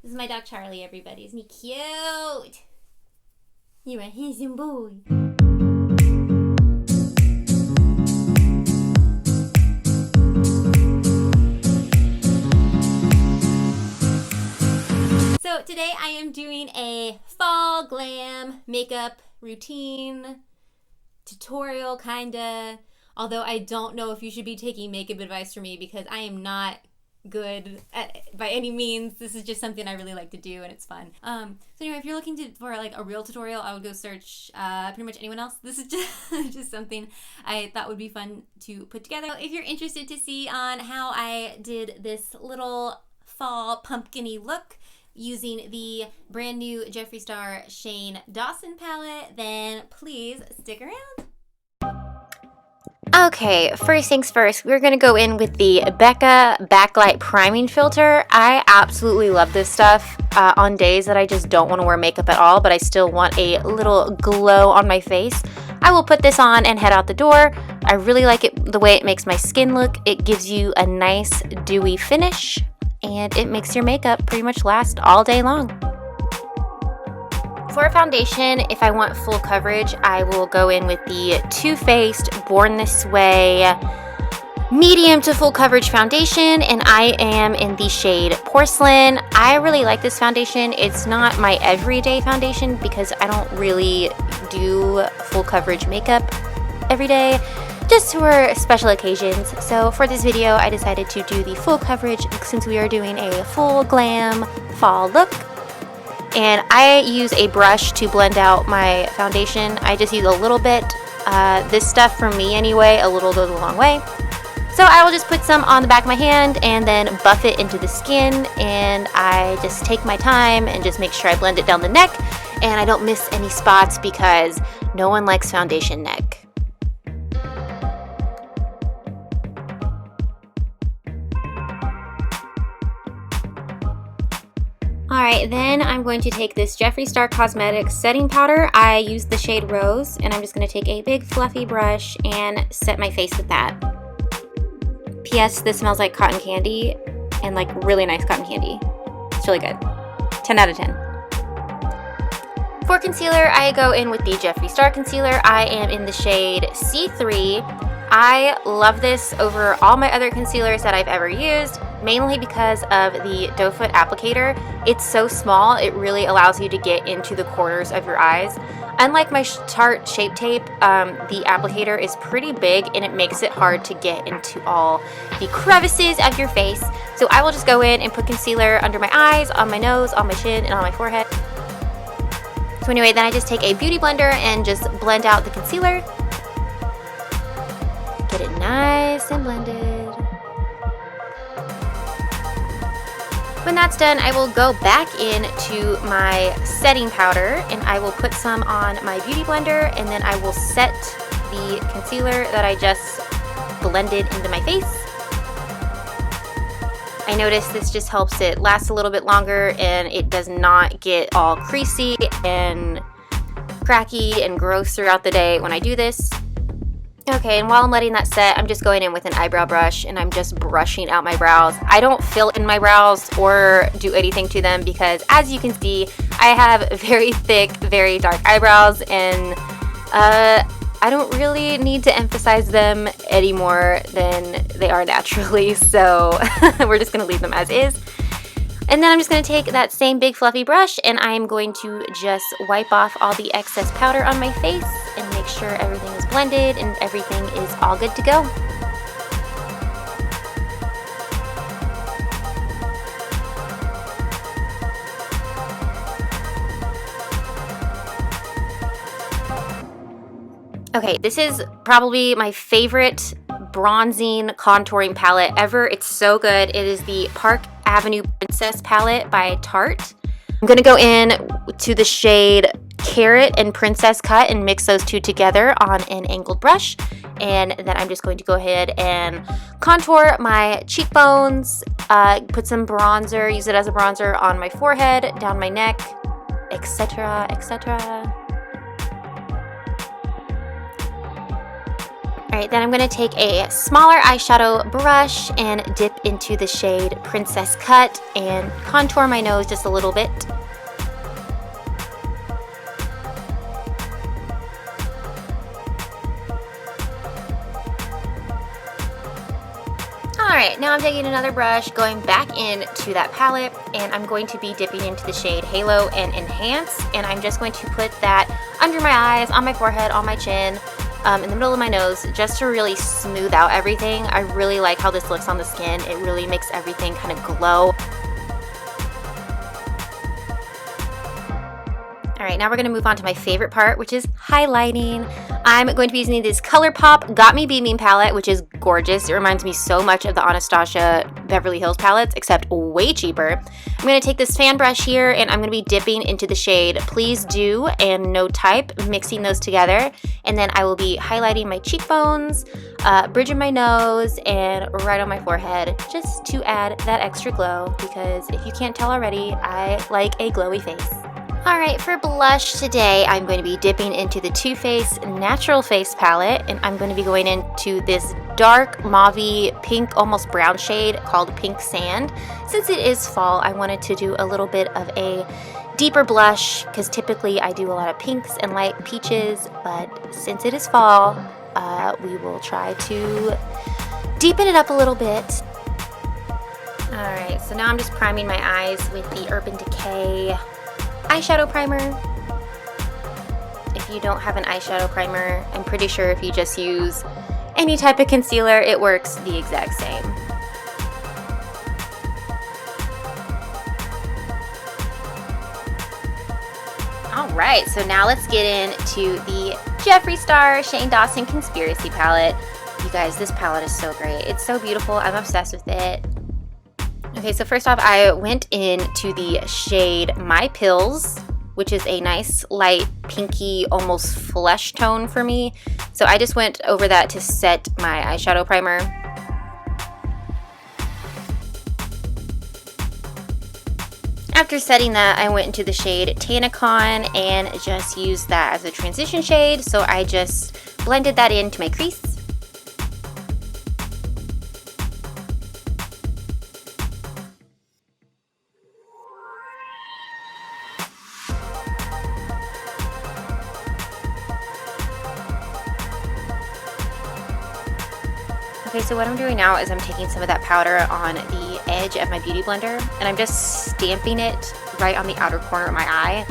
This is my dog Charlie, everybody. Isn't he cute? You're a handsome boy. So today I am doing a fall glam makeup routine tutorial, kinda. Although I don't know if you should be taking makeup advice from me because I am not good at by any means. This is just something I really like to do and it's fun. So anyway, if you're looking for like a real tutorial, I would go search pretty much anyone else. This is just something I thought would be fun to put together. If you're interested to see on how I did this little fall pumpkin-y look using the brand new Jeffree Star Shane Dawson palette, then please stick around. Okay, first things first, we're going to go in with the Becca Backlight Priming Filter. I absolutely love this stuff on days that I just don't want to wear makeup at all, but I still want a little glow on my face. I will put this on and head out the door. I really like it the way it makes my skin look. It gives you a nice dewy finish, and it makes your makeup pretty much last all day long. For a foundation, if I want full coverage, I will go in with the Too Faced Born This Way medium to full coverage foundation, and I am in the shade Porcelain. I really like this foundation. It's not my everyday foundation because I don't really do full coverage makeup every day, just for special occasions. So for this video, I decided to do the full coverage since we are doing a full glam fall look. And I use a brush to blend out my foundation. I just use a little bit. This stuff, for me anyway, a little goes a long way. So I will just put some on the back of my hand and then buff it into the skin. And I just take my time and just make sure I blend it down the neck. And I don't miss any spots because no one likes foundation neck. Alright, then I'm going to take this Jeffree Star Cosmetics setting powder. I use the shade Rose, and I'm just going to take a big fluffy brush and set my face with that. P.S. This smells like cotton candy, and like really nice cotton candy. It's really good. 10 out of 10. For concealer, I go in with the Jeffree Star Concealer. I am in the shade C3. I love this over all my other concealers that I've ever used, mainly because of the doe foot applicator. It's so small, it really allows you to get into the corners of your eyes. Unlike my Tarte Shape Tape, the applicator is pretty big and it makes it hard to get into all the crevices of your face. So I will just go in and put concealer under my eyes, on my nose, on my chin, and on my forehead. So anyway, then I just take a beauty blender and just blend out the concealer. Get it nice and blended. When that's done, I will go back into my setting powder and I will put some on my beauty blender, and then I will set the concealer that I just blended into my face. I notice this just helps it last a little bit longer and it does not get all creasy and cracky and gross throughout the day when I do this. Okay, and while I'm letting that set, I'm just going in with an eyebrow brush and I'm just brushing out my brows. I don't fill in my brows or do anything to them because, as you can see, I have very thick, very dark eyebrows, and I don't really need to emphasize them any more than they are naturally, so we're just going to leave them as is. And then I'm just going to take that same big fluffy brush and I'm going to just wipe off all the excess powder on my face and make sure everything is blended and everything is all good to go. Okay, this is probably my favorite bronzing contouring palette ever. It's so good. It is the Park Avenue Princess palette by Tarte. I'm going to go in to the shade Carrot and Princess Cut and mix those two together on an angled brush. And then I'm just going to go ahead and contour my cheekbones, put some bronzer, use it as a bronzer on my forehead, down my neck, etc., etc. Alright, then I'm going to take a smaller eyeshadow brush and dip into the shade Princess Cut and contour my nose just a little bit. Alright, now I'm taking another brush, going back into that palette, and I'm going to be dipping into the shade Halo and Enhance, and I'm just going to put that under my eyes, on my forehead, on my chin, in the middle of my nose, just to really smooth out everything. I really like how this looks on the skin. It really makes everything kind of glow. Alright, now we're going to move on to my favorite part, which is highlighting. I'm going to be using this Colourpop Got Me Beaming palette, which is gorgeous. It reminds me so much of the Anastasia Beverly Hills palettes, except way cheaper. I'm going to take this fan brush here, and I'm going to be dipping into the shade Please Do and No Type, mixing those together. And then I will be highlighting my cheekbones, bridge of my nose, and right on my forehead, just to add that extra glow, because if you can't tell already, I like a glowy face. Alright, for blush today, I'm going to be dipping into the Too Faced Natural Face palette, and I'm going to be going into this dark mauve pink, almost brown shade called Pink Sand. Since it is fall, I wanted to do a little bit of a deeper blush, because typically I do a lot of pinks and light peaches, but since it is fall, we will try to deepen it up a little bit. Alright, so now I'm just priming my eyes with the Urban Decay eyeshadow primer. If you don't have an eyeshadow primer, I'm pretty sure if you just use any type of concealer, it works the exact same. Alright, so now let's get into the Jeffree Star Shane Dawson Conspiracy palette. You guys, this palette is so great. It's so beautiful. I'm obsessed with it. Okay, so first off, I went into the shade My Pills, which is a nice light pinky, almost flesh tone for me. So I just went over that to set my eyeshadow primer. After setting that, I went into the shade Tannicon and just used that as a transition shade. So I just blended that into my crease. Okay, so what I'm doing now is I'm taking some of that powder on the edge of my beauty blender, and I'm just stamping it right on the outer corner of my eye,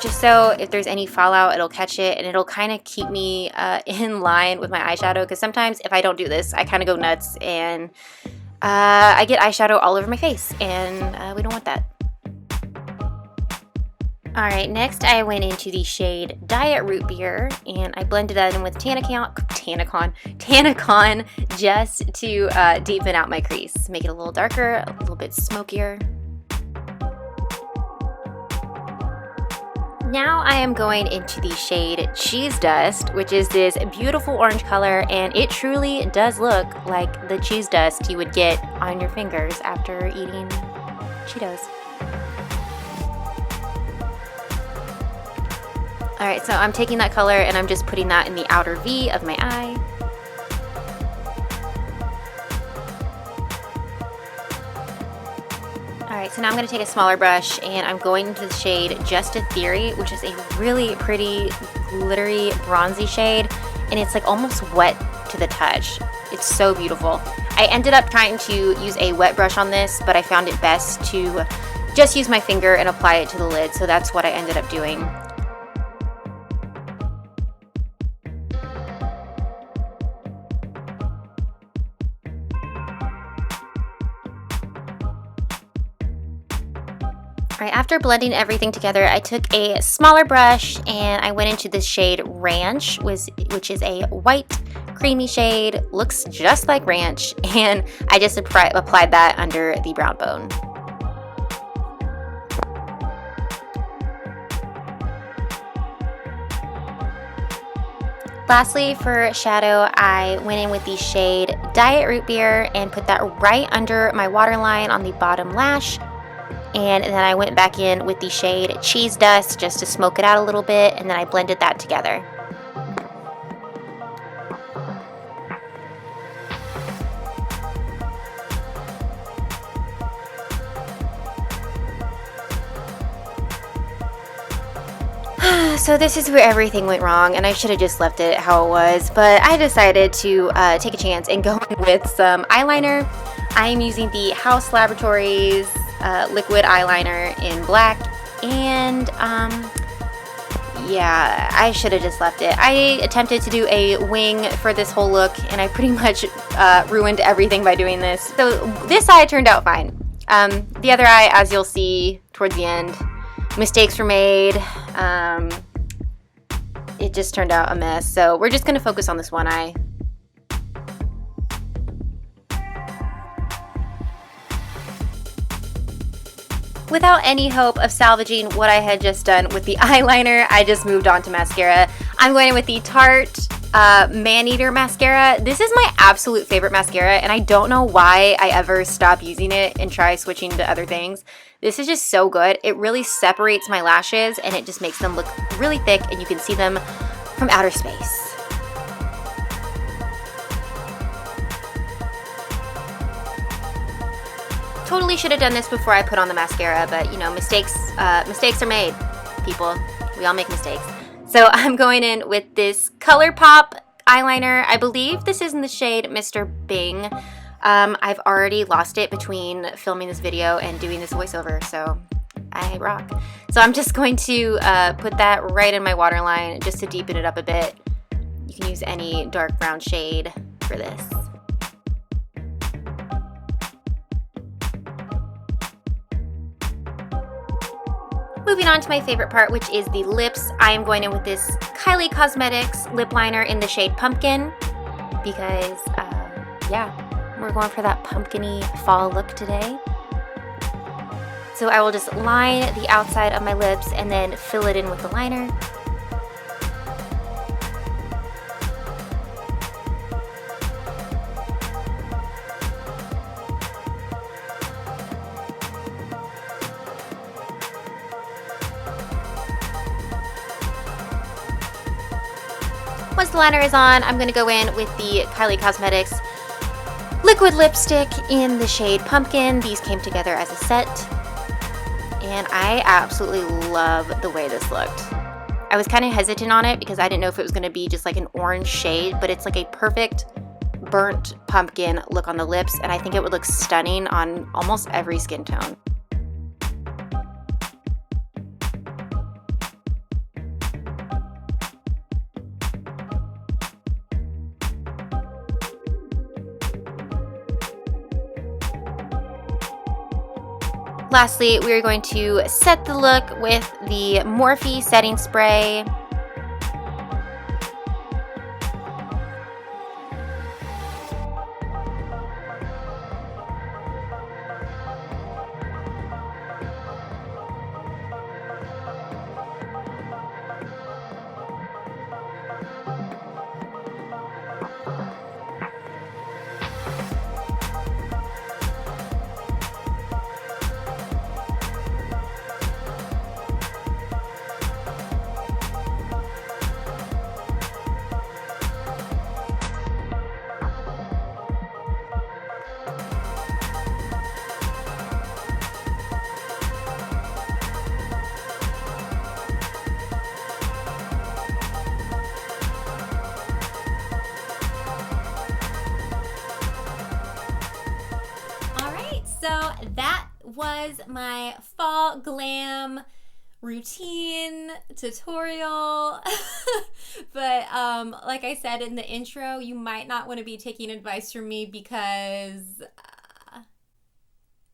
just so if there's any fallout, it'll catch it, and it'll kind of keep me in line with my eyeshadow, because sometimes if I don't do this, I kind of go nuts, and I get eyeshadow all over my face, and we don't want that. Alright, next I went into the shade Diet Root Beer, and I blended that in with Tannicon just to deepen out my crease, make it a little darker, a little bit smokier. Now I am going into the shade Cheese Dust, which is this beautiful orange color, and it truly does look like the cheese dust you would get on your fingers after eating Cheetos. Alright, so I'm taking that color and I'm just putting that in the outer V of my eye. Alright, so now I'm going to take a smaller brush and I'm going into the shade Just a Theory, which is a really pretty glittery bronzy shade, and it's like almost wet to the touch. It's so beautiful. I ended up trying to use a wet brush on this, but I found it best to just use my finger and apply it to the lid, so that's what I ended up doing. Alright, after blending everything together, I took a smaller brush and I went into this shade Ranch, which is a white creamy shade, looks just like ranch, and I just applied that under the brown bone. Lastly, for shadow, I went in with the shade Diet Root Beer and put that right under my waterline on the bottom lash. And then I went back in with the shade Cheese Dust just to smoke it out a little bit, and then I blended that together. So this is where everything went wrong, and I should have just left it how it was, but I decided to take a chance and go in with some eyeliner. I'm using the House Laboratories liquid eyeliner in black, and yeah, I should have just left it. I attempted to do a wing for this whole look, and I pretty much ruined everything by doing this. So this eye turned out fine. The other eye, as you'll see towards the end, mistakes were made. It just turned out a mess. So we're just going to focus on this one eye. Without any hope of salvaging what I had just done with the eyeliner, I just moved on to mascara. I'm going in with the Tarte Man-Eater mascara. This is my absolute favorite mascara, and I don't know why I ever stop using it and try switching to other things. This is just so good. It really separates my lashes, and it just makes them look really thick, and you can see them from outer space. Totally should have done this before I put on the mascara, but you know, mistakes are made, people. We all make mistakes. So I'm going in with this Colourpop eyeliner. I believe this is in the shade Mr. Bing. I've already lost it between filming this video and doing this voiceover, so I rock. So I'm just going to put that right in my waterline just to deepen it up a bit. You can use any dark brown shade for this. Moving on to my favorite part, which is the lips. I am going in with this Kylie Cosmetics lip liner in the shade Pumpkin because, yeah, we're going for that pumpkin-y fall look today. So I will just line the outside of my lips and then fill it in with the liner. Once the liner is on, I'm going to go in with the Kylie Cosmetics liquid lipstick in the shade Pumpkin. These came together as a set, and I absolutely love the way this looked. I was kind of hesitant on it because I didn't know if it was going to be just like an orange shade, but it's like a perfect burnt pumpkin look on the lips, and I think it would look stunning on almost every skin tone. Lastly, we are going to set the look with the Morphe setting spray. So that was my fall glam routine tutorial. But like I said in the intro, you might not want to be taking advice from me because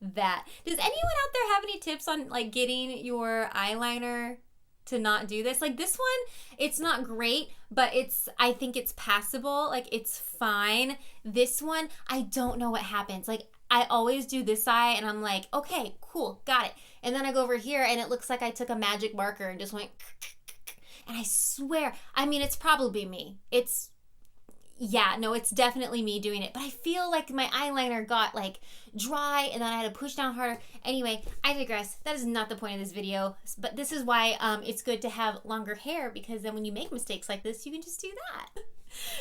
that. Does anyone out there have any tips on like getting your eyeliner to not do this? Like this one, it's not great, but I think it's passable. Like it's fine. This one, I don't know what happens. Like I always do this eye and I'm like, okay, cool, got it. And then I go over here and it looks like I took a magic marker and just went, and I swear, I mean, it's probably me. It's definitely me doing it. But I feel like my eyeliner got like dry and then I had to push down harder. Anyway, I digress. That is not the point of this video. But this is why it's good to have longer hair, because then when you make mistakes like this, you can just do that.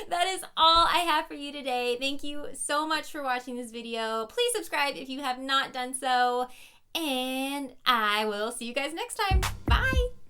That is all I have for you today. Thank you so much for watching this video. Please subscribe if you have not done so. And I will see you guys next time. Bye.